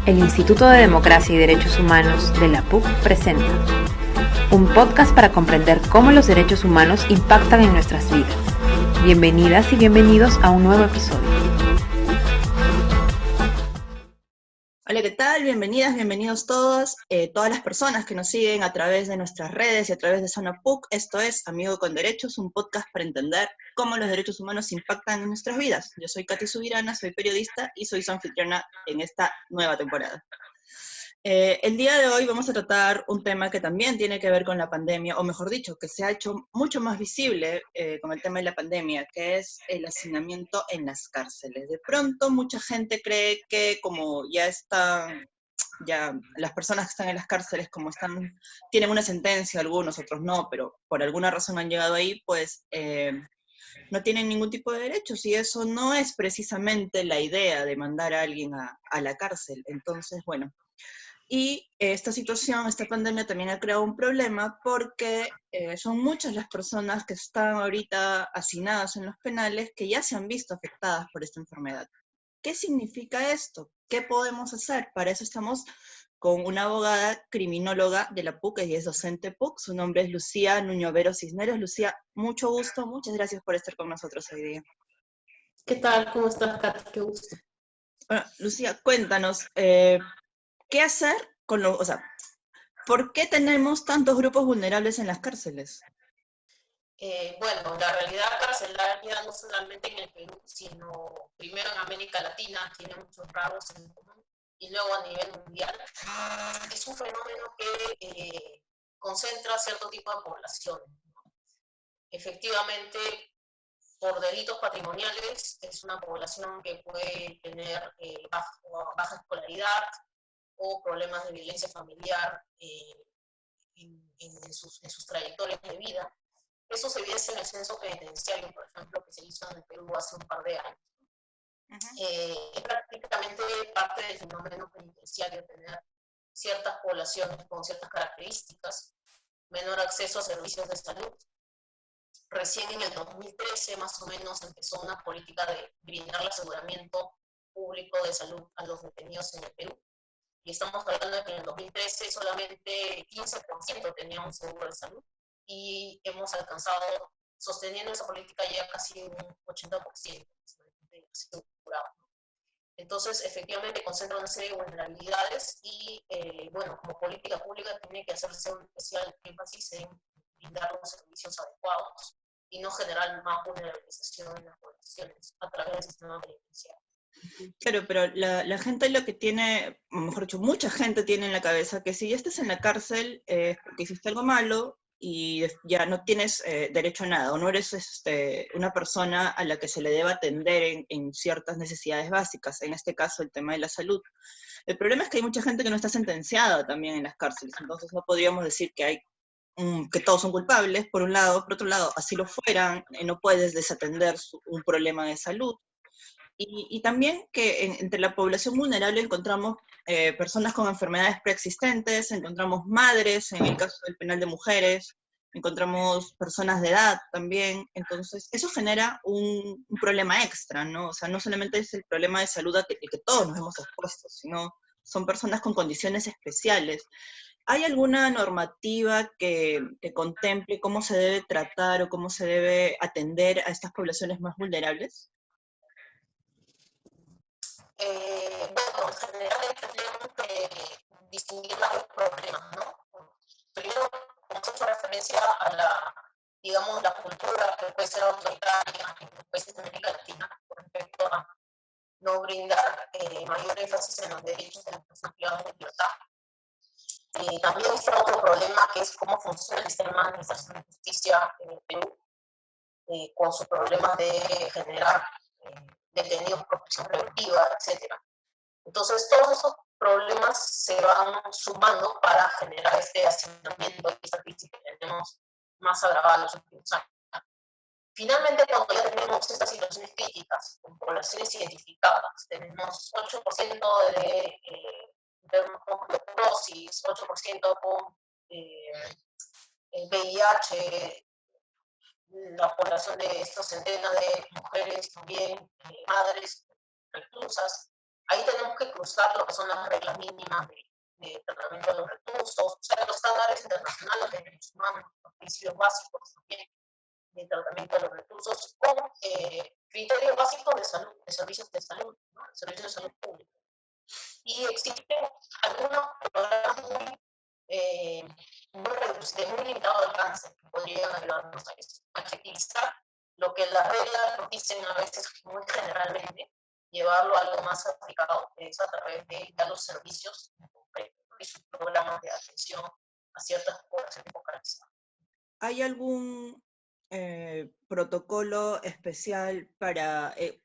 El Instituto de Democracia y Derechos Humanos de la PUC presenta un podcast para comprender cómo los derechos humanos impactan en nuestras vidas. Bienvenidas y bienvenidos a un nuevo episodio. Hola, ¿qué tal? Bienvenidas, bienvenidos todas las personas que nos siguen a través de nuestras redes y a través de Zona PUC. Esto es Amigo con Derechos, un podcast para entender cómo los derechos humanos impactan en nuestras vidas. Yo soy Katy Subirana, soy periodista y soy su anfitriona en esta nueva temporada. El día de hoy vamos a tratar un tema que también tiene que ver con la pandemia, o mejor dicho, que se ha hecho mucho más visible con el tema de la pandemia, que es el hacinamiento en las cárceles. De pronto mucha gente cree que como ya las personas que están en las cárceles tienen una sentencia, algunos, otros no, pero por alguna razón han llegado ahí, pues no tienen ningún tipo de derechos, y eso no es precisamente la idea de mandar a alguien a la cárcel. Entonces, bueno. Y esta situación, esta pandemia también ha creado un problema porque son muchas las personas que están ahorita hacinadas en los penales que ya se han visto afectadas por esta enfermedad. ¿Qué significa esto? ¿Qué podemos hacer? Para eso estamos con una abogada criminóloga de la PUC y es docente PUC. Su nombre es Lucía Nuño Vero Cisneros. Lucía, mucho gusto, muchas gracias por estar con nosotros hoy día. ¿Qué tal? ¿Cómo estás, Kat? Qué gusto. Bueno, Lucía, cuéntanos, ¿qué hacer ¿por qué tenemos tantos grupos vulnerables en las cárceles? Bueno, la realidad carcelaria no solamente en el Perú, sino primero en América Latina, tiene muchos rasgos en común, y luego a nivel mundial. Es un fenómeno que concentra cierto tipo de población. Efectivamente, por delitos patrimoniales, es una población que puede tener baja escolaridad o problemas de violencia familiar en sus trayectorias de vida. Eso se evidencia en el censo penitenciario, por ejemplo, que se hizo en el Perú hace un par de años. Es prácticamente parte del fenómeno penitenciario tener ciertas poblaciones con ciertas características, menor acceso a servicios de salud. Recién en el 2013 más o menos empezó una política de brindar el aseguramiento público de salud a los detenidos en el Perú. Y estamos hablando de que en el 2013 solamente 15% tenía un seguro de salud, y hemos alcanzado, sosteniendo esa política, ya casi un 80% asegurado. Entonces, efectivamente, concentra una serie de vulnerabilidades y, bueno, como política pública tiene que hacerse un especial énfasis en brindar los servicios adecuados y no generar más vulnerabilización en las poblaciones a través del sistema penitenciario. Claro, pero la gente lo que tiene, o mejor dicho, mucha gente tiene en la cabeza que si ya estás en la cárcel es porque hiciste algo malo y ya no tienes derecho a nada, o no eres una persona a la que se le deba atender en ciertas necesidades básicas, en este caso el tema de la salud. El problema es que hay mucha gente que no está sentenciada también en las cárceles, entonces no podríamos decir que todos son culpables, por un lado. Por otro lado, así lo fueran, no puedes desatender un problema de salud. Y también que entre la población vulnerable encontramos personas con enfermedades preexistentes, encontramos madres, en el caso del penal de mujeres, encontramos personas de edad también. Entonces eso genera un problema extra, ¿no? O sea, no solamente es el problema de salud al que todos nos hemos expuesto, sino son personas con condiciones especiales. ¿Hay alguna normativa que contemple cómo se debe tratar o cómo se debe atender a estas poblaciones más vulnerables? Bueno, en general tenemos que distinguir los problemas, ¿no? Primero, hemos hecho referencia a la cultura que puede ser autoritaria en los países de América Latina con respecto a no brindar mayor énfasis en los derechos de las personas privadas de libertad. También está otro problema, que es cómo funciona el sistema de administración de justicia en el Perú, con sus problemas de generar detenidos por prisión preventiva, etc. Entonces, todos esos problemas se van sumando para generar este hacinamiento y esta crisis que tenemos más agravada en los últimos años. Finalmente, cuando ya tenemos estas situaciones críticas con poblaciones identificadas, tenemos 8% de enfermos con tuberculosis, 8% con VIH, la población de estas centenas de mujeres también, madres, reclusas. Ahí tenemos que cruzar lo que son las reglas mínimas de tratamiento de los reclusos, o sea, los estándares internacionales de derechos humanos, los principios básicos también de tratamiento de los reclusos, con criterios básicos de salud, de servicios de salud, ¿no? Servicios de salud pública. Y existen algunos programas de muy limitado alcance que podrían ayudarnos a eso, a efectivizar lo que las reglas nos dicen a veces muy generalmente, llevarlo a algo más aplicado, es a través de dar los servicios concretos y sus programas de atención a ciertas poblaciones focalizadas. ¿Hay algún protocolo especial para en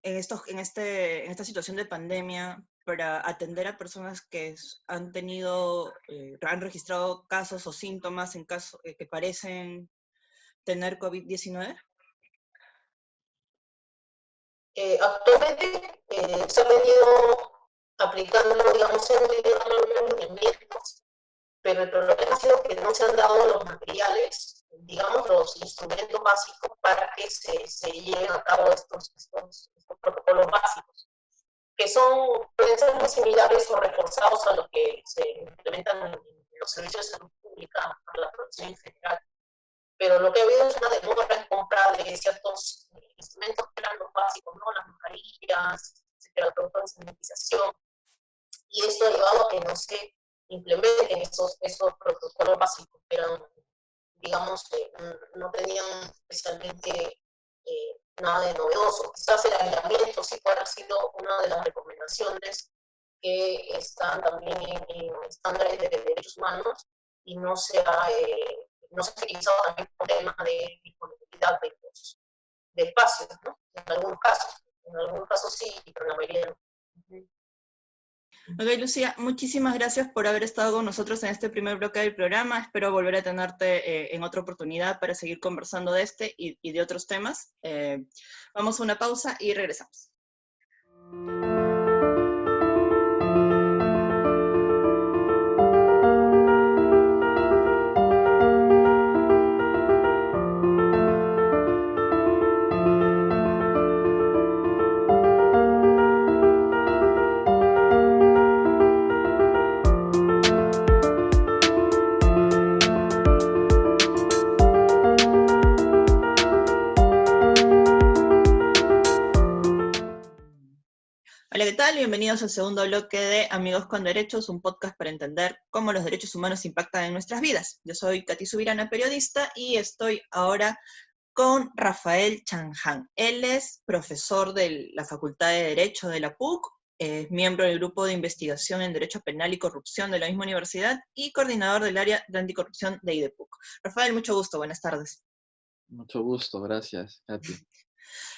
esta situación de pandemia para atender a personas que han registrado casos o síntomas que parecen tener COVID-19? Actualmente se ha venido aplicando, digamos, en lineamientos, pero el problema ha sido que no se han dado los materiales, digamos, los instrumentos básicos para que se lleven a cabo estos protocolos básicos, que pueden ser muy similares o reforzados a los que se implementan en los servicios de salud pública para la población en general. Pero lo que ha habido es una demora en compra de ciertos instrumentos que eran los básicos, ¿no? Las mascarillas, el protocolo de sanitización, y esto ha llevado a que no se implementen esos protocolos básicos, pero digamos que no tenían especialmente nada de novedoso. Quizás el aislamiento sí puede haber sido una de las recomendaciones que están también en estándares de derechos humanos y no se ha utilizado también por temas de disponibilidad de espacios, ¿no? En algunos casos sí, pero en la mayoría no. Ok, Lucía, muchísimas gracias por haber estado con nosotros en este primer bloque del programa. Espero volver a tenerte en otra oportunidad para seguir conversando de este y de otros temas. Vamos a una pausa y regresamos. Hola, ¿qué tal? Bienvenidos al segundo bloque de Amigos con Derechos, un podcast para entender cómo los derechos humanos impactan en nuestras vidas. Yo soy Katy Subirana, periodista, y estoy ahora con Rafael Chanján. Él es profesor de la Facultad de Derecho de la PUC, es miembro del Grupo de Investigación en Derecho Penal y Corrupción de la misma universidad y coordinador del área de anticorrupción de IDEPUC. Rafael, mucho gusto, buenas tardes. Mucho gusto, gracias, Katy.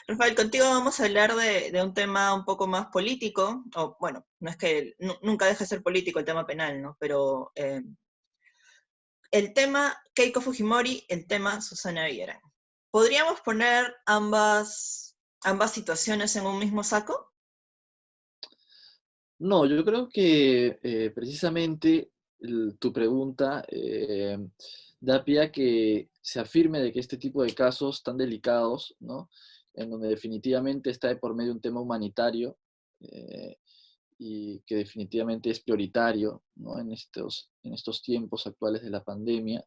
Rafael, contigo vamos a hablar de un tema un poco más político, o bueno, no es que nunca deje de ser político el tema penal, ¿no? Pero el tema Keiko Fujimori, el tema Susana Villarán. ¿Podríamos poner ambas situaciones en un mismo saco? No, yo creo que precisamente tu pregunta da pie a que se afirme de que este tipo de casos tan delicados, ¿no? En donde definitivamente está de por medio un tema humanitario y que definitivamente es prioritario, ¿no? En estos tiempos actuales de la pandemia,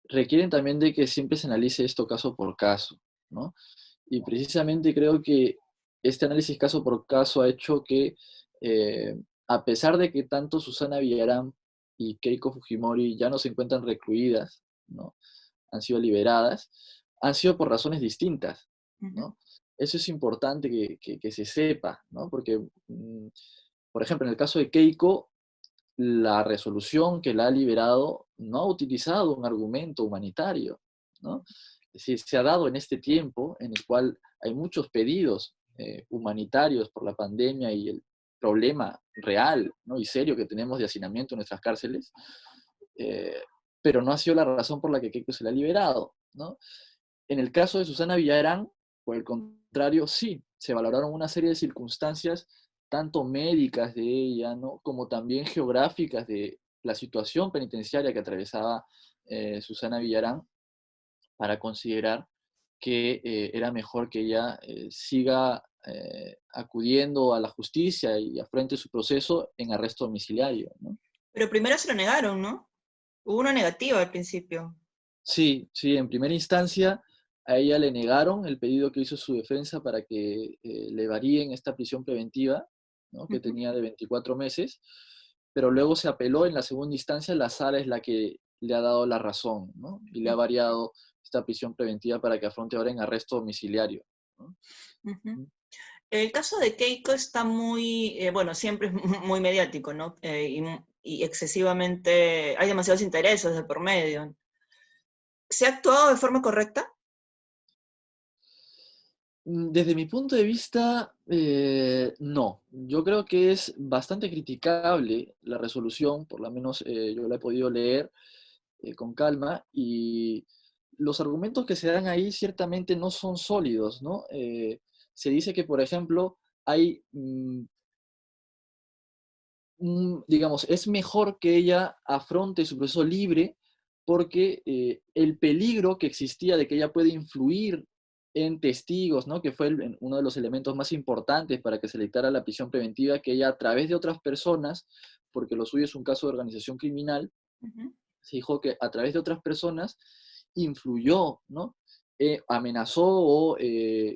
requieren también de que siempre se analice esto caso por caso, ¿no? Y precisamente creo que este análisis caso por caso ha hecho que, a pesar de que tanto Susana Villarán y Keiko Fujimori ya no se encuentran recluidas, ¿no? Han sido liberadas, han sido por razones distintas, ¿no? Eso es importante que se sepa, ¿no? Porque, por ejemplo, en el caso de Keiko, la resolución que la ha liberado no ha utilizado un argumento humanitario, ¿no? Es decir, se ha dado en este tiempo en el cual hay muchos pedidos humanitarios por la pandemia y el problema real, ¿no? Y serio que tenemos de hacinamiento en nuestras cárceles, pero no ha sido la razón por la que Keiko se la ha liberado, ¿no? En el caso de Susana Villarán, por el contrario, sí, se valoraron una serie de circunstancias, tanto médicas de ella, ¿no? Como también geográficas de la situación penitenciaria que atravesaba Susana Villarán, para considerar que era mejor que ella siga acudiendo a la justicia y afrente su proceso en arresto domiciliario, ¿no? Pero primero se lo negaron, ¿no? Hubo una negativa al principio. Sí, sí, en primera instancia a ella le negaron el pedido que hizo su defensa para que le varíen esta prisión preventiva, ¿no? Que tenía de 24 meses, pero luego se apeló en la segunda instancia, la sala es la que le ha dado la razón, ¿no? Y le ha variado esta prisión preventiva para que afronte ahora en arresto domiciliario, ¿no? El caso de Keiko está muy, bueno, siempre es muy mediático, ¿no? Y excesivamente, hay demasiados intereses de por medio. ¿Se ha actuado de forma correcta? Desde mi punto de vista, no. Yo creo que es bastante criticable la resolución, por lo menos yo la he podido leer con calma, y los argumentos que se dan ahí ciertamente no son sólidos, ¿no? Se dice que, por ejemplo, hay, digamos, es mejor que ella afronte su proceso libre porque el peligro que existía de que ella puede influir en testigos, ¿no? Que fue uno de los elementos más importantes para que se le dictara la prisión preventiva, que ella a través de otras personas, porque lo suyo es un caso de organización criminal, se dijo que a través de otras personas influyó, ¿no? Amenazó o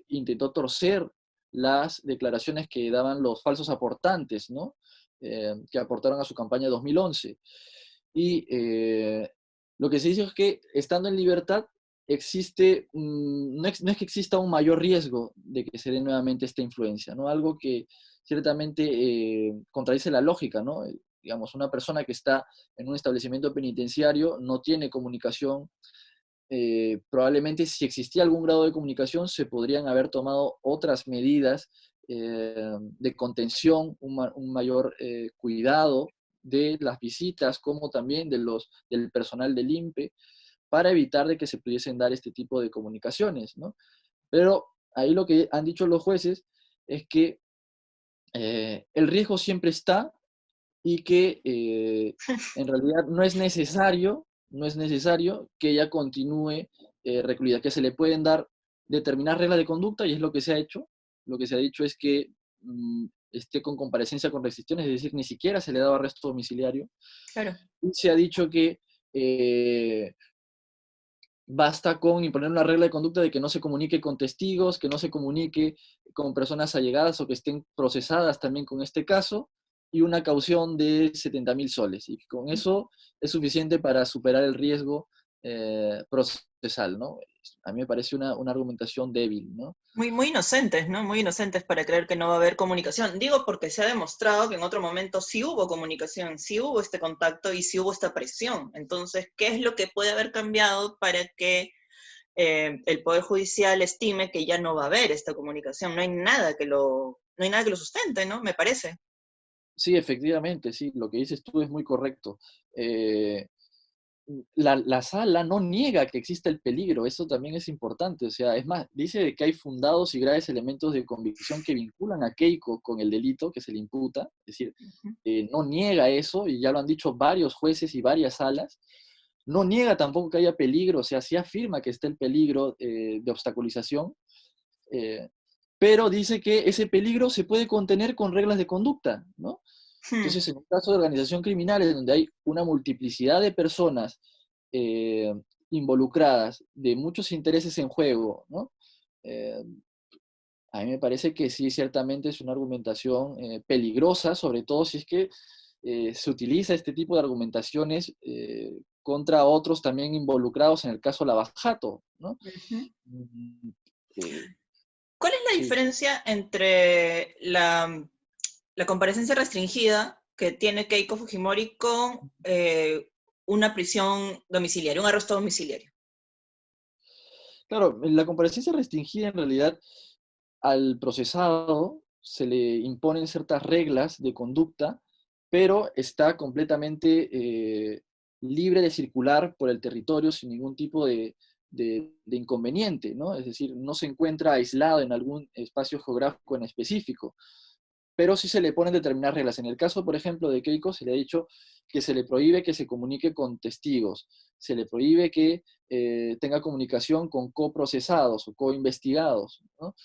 intentó torcer las declaraciones que daban los falsos aportantes, ¿no? Que aportaron a su campaña de 2011. Y lo que se dice es que estando en libertad existe, no es que exista un mayor riesgo de que se dé nuevamente esta influencia, ¿no? Algo que ciertamente contradice la lógica, ¿no? Digamos, una persona que está en un establecimiento penitenciario no tiene comunicación. Probablemente si existía algún grado de comunicación se podrían haber tomado otras medidas de contención, un mayor cuidado de las visitas, como también del personal del INPE, para evitar de que se pudiesen dar este tipo de comunicaciones, ¿no? Pero ahí lo que han dicho los jueces es que el riesgo siempre está y que en realidad no es necesario que ella continúe recluida, que se le pueden dar determinadas reglas de conducta y es lo que se ha hecho. Lo que se ha dicho es que esté con comparecencia con restricciones, es decir, ni siquiera se le ha dado arresto domiciliario. Claro. Y se ha dicho que basta con imponer una regla de conducta de que no se comunique con testigos, que no se comunique con personas allegadas o que estén procesadas también con este caso, y una caución de 70.000 soles. Y con eso es suficiente para superar el riesgo procesal, ¿no? A mí me parece una argumentación débil, ¿no? Muy, muy inocentes, ¿no? Muy inocentes para creer que no va a haber comunicación. Digo porque se ha demostrado que en otro momento sí hubo comunicación, sí hubo este contacto y sí hubo esta presión. Entonces, ¿qué es lo que puede haber cambiado para que el Poder Judicial estime que ya no va a haber esta comunicación? No hay nada que no hay nada que lo sustente, ¿no? Me parece. Sí, efectivamente, sí, lo que dices tú es muy correcto. La sala no niega que exista el peligro, eso también es importante, o sea, es más, dice que hay fundados y graves elementos de convicción que vinculan a Keiko con el delito que se le imputa, es decir, no niega eso, y ya lo han dicho varios jueces y varias salas, no niega tampoco que haya peligro, o sea, sí afirma que está el peligro de obstaculización, pero dice que ese peligro se puede contener con reglas de conducta, ¿no? Entonces, en un caso de organización criminal, en donde hay una multiplicidad de personas involucradas, de muchos intereses en juego, ¿no? A mí me parece que sí, ciertamente es una argumentación peligrosa, sobre todo si es que se utiliza este tipo de argumentaciones contra otros también involucrados en el caso Lava Jato, ¿no? ¿Cuál es la Sí. diferencia entre la comparecencia restringida que tiene Keiko Fujimori con una prisión domiciliaria, un arresto domiciliario? Claro, la comparecencia restringida en realidad al procesado se le imponen ciertas reglas de conducta, pero está completamente libre de circular por el territorio sin ningún tipo de inconveniente, ¿no? Es decir, no se encuentra aislado en algún espacio geográfico en específico, pero sí se le ponen determinadas reglas. En el caso, por ejemplo, de Keiko, se le ha dicho que se le prohíbe que se comunique con testigos, se le prohíbe que tenga comunicación con coprocesados o coinvestigados, ¿no?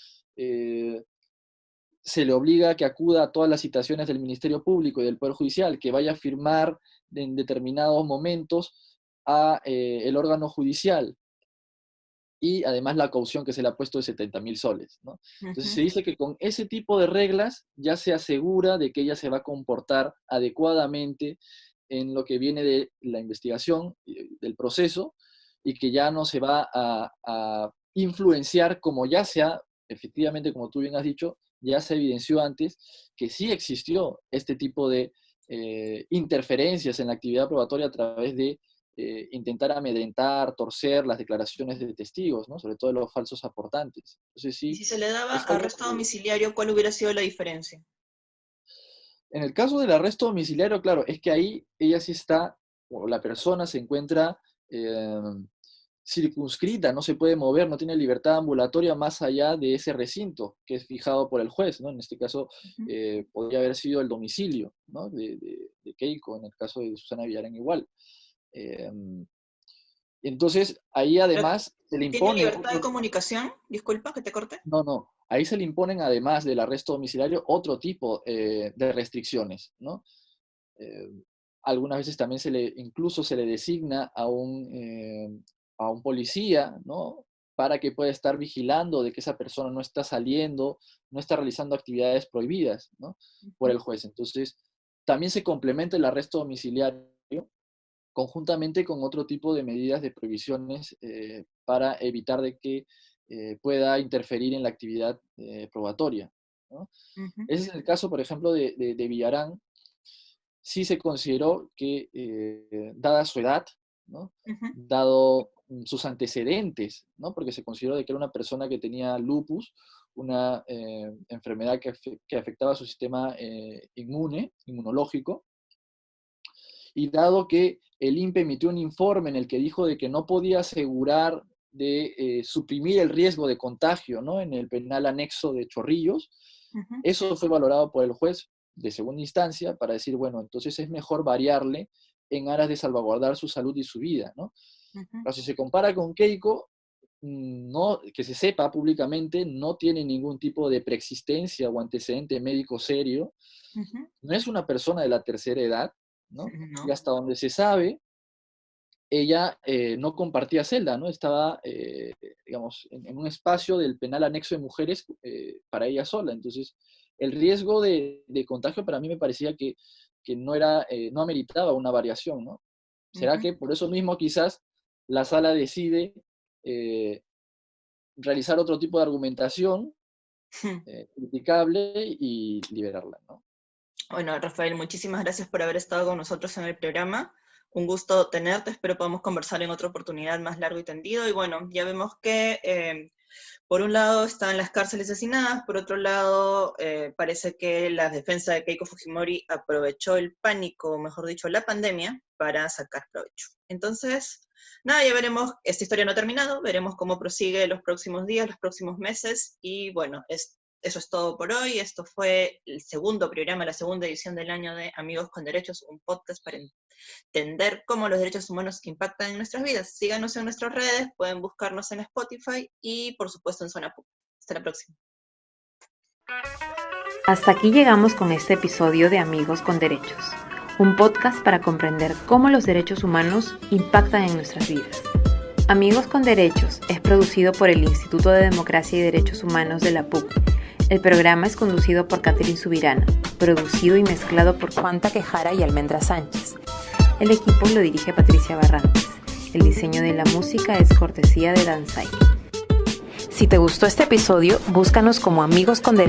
se le obliga a que acuda a todas las citaciones del Ministerio Público y del Poder Judicial, que vaya a firmar en determinados momentos a el órgano judicial, y además la caución que se le ha puesto de 70.000 soles, ¿no? Entonces se dice que con ese tipo de reglas ya se asegura de que ella se va a comportar adecuadamente en lo que viene de la investigación, del proceso, y que ya no se va a influenciar, como ya efectivamente, como tú bien has dicho, ya se evidenció antes que sí existió este tipo de interferencias en la actividad probatoria a través de intentar amedrentar, torcer las declaraciones de testigos, ¿no? Sobre todo de los falsos aportantes. Entonces, sí, y si se le daba arresto domiciliario, ¿cuál hubiera sido la diferencia? En el caso del arresto domiciliario, claro, es que ahí ella sí está, o la persona se encuentra circunscrita, no se puede mover, no tiene libertad ambulatoria más allá de ese recinto que es fijado por el juez, ¿no? En este caso, podría haber sido el domicilio, ¿no? de Keiko, en el caso de Susana Villarán igual. Entonces, ahí además se le impone... ¿Tiene libertad de comunicación? Disculpa que te corte. No. Ahí se le imponen, además del arresto domiciliario, otro tipo de restricciones, ¿no? Algunas veces también incluso se le designa a un policía, ¿no? Para que pueda estar vigilando de que esa persona no está saliendo, no está realizando actividades prohibidas, ¿no? Por el juez. Entonces, también se complementa el arresto domiciliario conjuntamente con otro tipo de medidas de prohibiciones para evitar de que pueda interferir en la actividad probatoria, ¿no? Ese es el caso, por ejemplo, de Villarán. Sí se consideró que, dada su edad, ¿no? Dado sus antecedentes, ¿no? Porque se consideró de que era una persona que tenía lupus, una enfermedad que afectaba su sistema inmunológico, y dado que el INPE emitió un informe en el que dijo de que no podía asegurar de suprimir el riesgo de contagio, ¿no? En el penal anexo de Chorrillos, eso fue valorado por el juez de segunda instancia para decir, bueno, entonces es mejor variarle en aras de salvaguardar su salud y su vida, ¿no? Pero si se compara con Keiko, no, que se sepa públicamente, no tiene ningún tipo de preexistencia o antecedente médico serio, no es una persona de la tercera edad, ¿no? Y hasta donde se sabe, ella no compartía celda, ¿no? Estaba, digamos, en un espacio del penal anexo de mujeres para ella sola. Entonces, el riesgo de contagio para mí me parecía que no ameritaba una variación, ¿no? ¿Será que por eso mismo quizás la sala decide realizar otro tipo de argumentación criticable y liberarla, ¿no? Bueno, Rafael, muchísimas gracias por haber estado con nosotros en el programa. Un gusto tenerte, espero podamos conversar en otra oportunidad más largo y tendido. Y bueno, ya vemos que por un lado están las cárceles asesinadas, por otro lado parece que la defensa de Keiko Fujimori aprovechó el pánico, o mejor dicho, la pandemia, para sacar provecho. Entonces, nada, ya veremos, esta historia no ha terminado, veremos cómo prosigue los próximos días, los próximos meses, y bueno, eso es todo por hoy. Esto fue el segundo programa, la segunda edición del año de Amigos con Derechos, un podcast para entender cómo los derechos humanos impactan en nuestras vidas. Síganos en nuestras redes, pueden buscarnos en Spotify y por supuesto en Zona PUC. Hasta la próxima. Hasta aquí llegamos con este episodio de Amigos con Derechos, un podcast para comprender cómo los derechos humanos impactan en nuestras vidas. Amigos con Derechos es producido por el Instituto de Democracia y Derechos Humanos de la PUC. El programa es conducido por Catherine Subirana, producido y mezclado por Juan Taquejara y Almendra Sánchez. El equipo lo dirige Patricia Barrantes. El diseño de la música es cortesía de Danzai. Si te gustó este episodio, búscanos como Amigos con Derechos